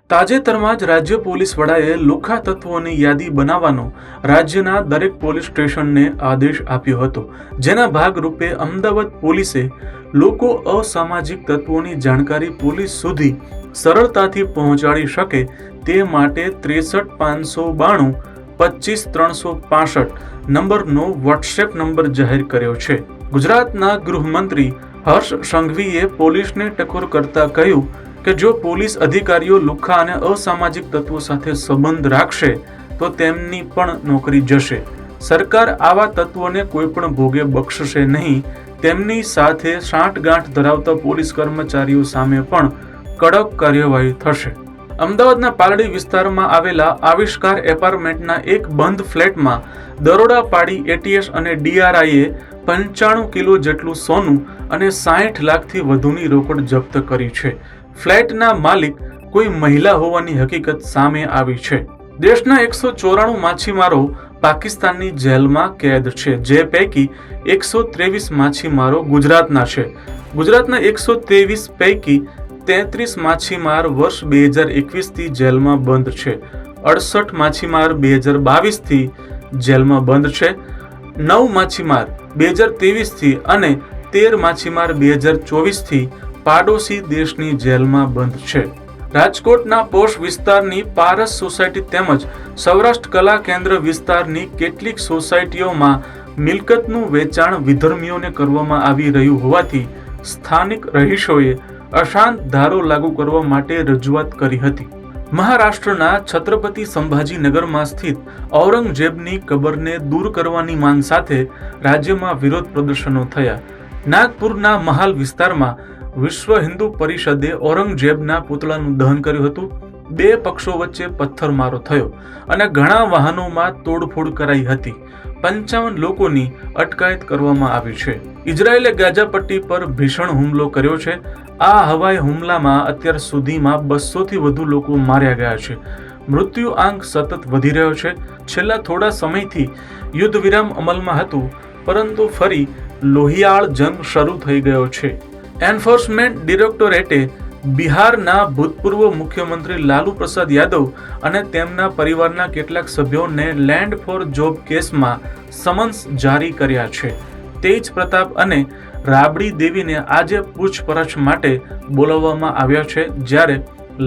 તાજેતરમાં જ રાજ્ય પોલીસ વડાએ લુખ્ખા તત્વોની યાદી બનાવવાનો રાજ્યના દરેક પોલીસ સ્ટેશનને આદેશ આપ્યો હતો, જેના ભાગરૂપે અમદાવાદ પોલીસે લોકો અસામાજિક તત્વોની જાણકારી પોલીસ સુધી સરળતાથી પહોંચાડી શકે તે માટે 63 592 25 365 નંબરનો વોટ્સએપ નંબર જાહેર કર્યો છે। ગુજરાતના ગૃહમંત્રી હર્ષ સંઘવીએ પોલીસને ટકોર કરતા કહ્યું કે જો પોલીસ અધિકારીઓ લુખ્ખા અને અસામાજિક તત્વો સાથે સંબંધ રાખશે તો તેમની પણ નોકરી જશે। સરકાર આવા તત્વોને કોઈ પણ ભોગે બક્ષશે નહીં। તેમની સાથે સાંઠગાંઠ ધરાવતા પોલીસ કર્મચારીઓ સામે પણ કડક કાર્યવાહી થશે। અમદાવાદના પાલડી વિસ્તારમાં આવેલા આવિષ્કાર એપાર્ટમેન્ટના એક બંધ ફ્લેટમાં દરોડા પાડી એટીએસ અને ડીઆરઆઈએ 95 કિલો જેટલું સોનું અને 60 લાખથી વધુની રોકડ જપ્ત કરી છે। ફ્લેટના માલિક કોઈ મહિલા હોવાની હકીકત સામે આવી છે। દેશના 194 માછીમારો પાકિસ્તાનની જેલમાં કેદ છે, જે પૈકી 123 માછીમારો ગુજરાતના છે। ગુજરાતના 123 પૈકી 33 માછીમાર વર્ષ 2021 થી જેલમાં બંધ છે। 68 માછીમાર 2022 થી જેલમાં બંધ છે। 9 માછીમાર 2023 થી અને 13 માછીમાર 2024 થી પાડોશી દેશની જેલમાં બંધ છે। રાજકોટના પોશ વિસ્તારની પારસ સોસાયટી તેમજ સૌરાષ્ટ્ર કલા કેન્દ્ર વિસ્તારની કેટલીક સોસાયટીઓમાં મિલકતનું વેચાણ વિધર્મીઓને કરવામાં આવી રહ્યું હોવાથી સ્થાનિક રહીશોએ અશાંત ધારો લાગુ કરવા માટે રજૂઆત કરી હતી। મહારાષ્ટ્રના છત્રપતિ સંભાજીનગરમાં સ્થિત ઔરંગઝેબની કબરને દૂર કરવાની માંગ સાથે રાજ્યમાં વિરોધ પ્રદર્શનો થયા। નાગપુરના મહાલ વિસ્તારમાં વિશ્વ હિન્દુ પરિષદે ઔરંગઝેબના પુતળાનું દહન કર્યું હતું। બે પક્ષો વચ્ચે પથ્થરમારો થયો અને ઘણા વાહનોમાં તોડફોડ કરાઈ હતી। 55 લોકોની અટકાયત કરવામાં આવી છે। ઇઝરાયેલે ગાઝા પટ્ટી પર ભીષણ હુમલો કર્યો છે। આ હવાઈ હુમલામાં અત્યાર સુધીમાં 200 થી વધુ લોકો માર્યા ગયા છે। મૃત્યુ આંક સતત વધી રહ્યો છે। છેલ્લા થોડા સમયથી યુદ્ધ વિરામ અમલમાં હતું, પરંતુ ફરી લોહિયાળ જંગ શરૂ થઈ ગયો છે। એન્ફોર્સમેન્ટ ડિરેક્ટોરેટે બિહારના ભૂતપૂર્વ મુખ્યમંત્રી લાલુ પ્રસાદ યાદવ અને તેમના પરિવારના કેટલાક સભ્યોને લેન્ડ ફોર જોબ કેસમાં સમન્સ જારી કર્યા છે। તેજ પ્રતાપ અને રાબડી દેવીને આજે પૂછપરછ માટે બોલાવવામાં આવ્યા છે, જ્યારે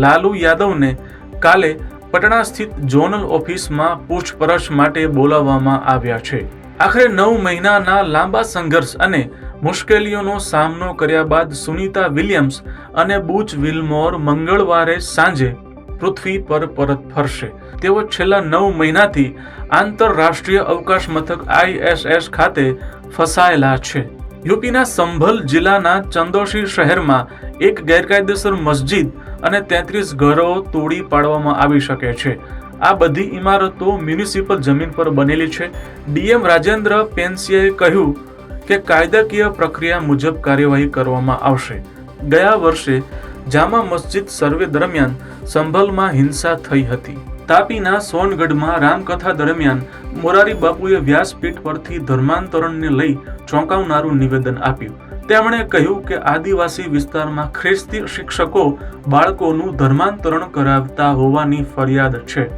લાલુ યાદવને કાલે પટણા સ્થિત ઝોનલ ઓફિસમાં પૂછપરછ માટે બોલાવવામાં આવ્યા છે। આખરે 9 મહિનાના લાંબા સંઘર્ષ અને મુશ્કેલીઓનો સામનો કર્યા બાદ સુનીતા વિલિયમ્સ અને બુચ વિલમોર મંગળવારે સાંજે પૃથ્વી પર પરત ફરશે। તેઓ છેલ્લા 9 મહિનાથી આંતરરાષ્ટ્રીય અવકાશ મથક ISS ખાતે ફસાયેલા છે। યુપીના સંભલ જિલ્લાના ચંદૌશી શહેરમાં એક ગેરકાયદેસર મસ્જિદ અને 33 ઘરો તોડી પાડવામાં આવી શકે છે। આ બધી ઇમારતો મ્યુનિસિપલ જમીન પર બનેલી છે। ડીએમ રાજેન્દ્ર પેન્સિયાએ કહ્યું કે કાયદાકીય પ્રક્રિયા મુજબ કાર્યવાહી કરવામાં આવશે। ગયા વર્ષે જામા મસ્જિદ સર્વે દરમિયાન સંભલમાં હિંસા થઈ હતી। તાપીના સોનગઢમાં રામકથા દરમિયાન મોરારી બાપુએ વ્યાસપીઠ પરથી ધર્માંતરણને લઈ ચોંકાવનારું નિવેદન આપ્યું। તેમણે કહ્યું કે આદિવાસી વિસ્તારમાં ખ્રિસ્તી શિક્ષકો બાળકોનું ધર્માંતરણ કરાવતા હોવાની ફરિયાદ છે।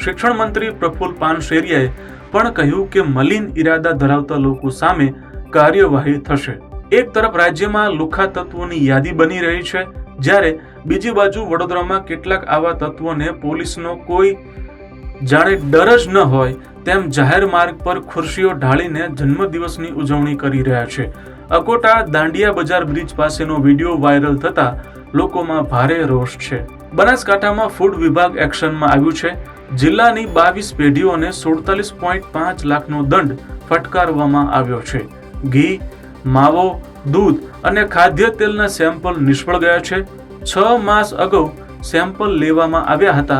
શિક્ષણ મંત્રી પ્રફુલ્લ પાનસેરિયાએ પણ કહ્યું કે મલિન ઇરાદા ધરાવતા લોકો સામે કાર્યવાહી થશે। એક તરફ રાજ્યમાં લુખ્ખા તત્વોની યાદી બની રહી છે, જ્યારે બીજી બાજુ વડોદરામાં કેટલાક આવા તત્વોને પોલીસનો કોઈ જાણે ડર જ ન હોય તેમ જાહેર માર્ગ પર ખુરશીઓ ઢાળીને જન્મદિવસની ઉજવણી કરી રહ્યા છે। અકોટા દાંડિયા બજાર બ્રિજ પાસેનો વિડીયો વાયરલ થતા લોકોમાં ભારે રોષ છે। બનાસકાંઠામાં ફૂડ વિભાગ એક્શનમાં આવ્યું છે। જિલ્લાની 22 પેઢીઓને 47.5 લાખનો દંડ ફટકારવામાં આવ્યો છે। ઘી, માવો, દૂધ અને ખાદ્ય તેલના સેમ્પલ નિષ્ફળ ગયા છે। 6 માસ અગાઉ સેમ્પલ લેવામાં આવ્યા હતા।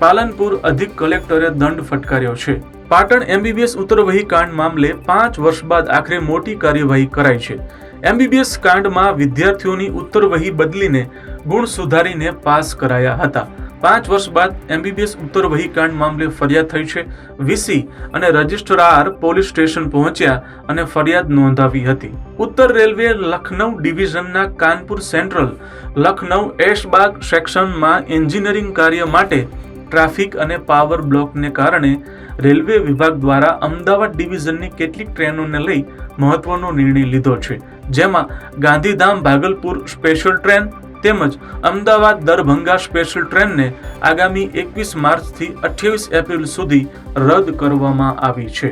પાલનપુર અધિક કલેક્ટરે દંડ ફટકાર્યો છે। પાટણ MBBS ઉત્તરવહી કાંડ મામલે 5 વર્ષ બાદ આખરે મોટી કાર્યવાહી કરાઈ છે। MBBS કાંડમાં વિદ્યાર્થીઓની ઉત્તરવહી બદલીને ગુણ સુધારીને પાસ કરાયા હતા। 5 વર્ષ બાદ MBBS ઉત્તર વહીકાંડ મામલે ફરિયાદ થઈ છે. VC અને રજિસ્ટ્રાર પોલીસ સ્ટેશન પહોંચ્યા અને ફરિયાદ નોંધાવી હતી. ઉત્તર રેલવે લખનઉ ડિવિઝનના કાનપુર સેન્ટ્રલ લખનઉ એશબાગ સેક્શનમાં એન્જિનિયરિંગ કાર્ય માટે ટ્રાફિક અને પાવર બ્લોકને કારણે રેલવે વિભાગ દ્વારા અમદાવાદ ડિવિઝનની કેટલીક ટ્રેનોને લઈ મહત્વનો નિર્ણય લીધો છે, જેમાં ગાંધીધામ ભાગલપુર સ્પેશિયલ ટ્રેન તેમજ અમદાવાદ દરભંગા સ્પેશિયલ ટ્રેનને આગામી 21 માર્ચથી 28 એપ્રિલ સુધી રદ કરવામાં આવી છે.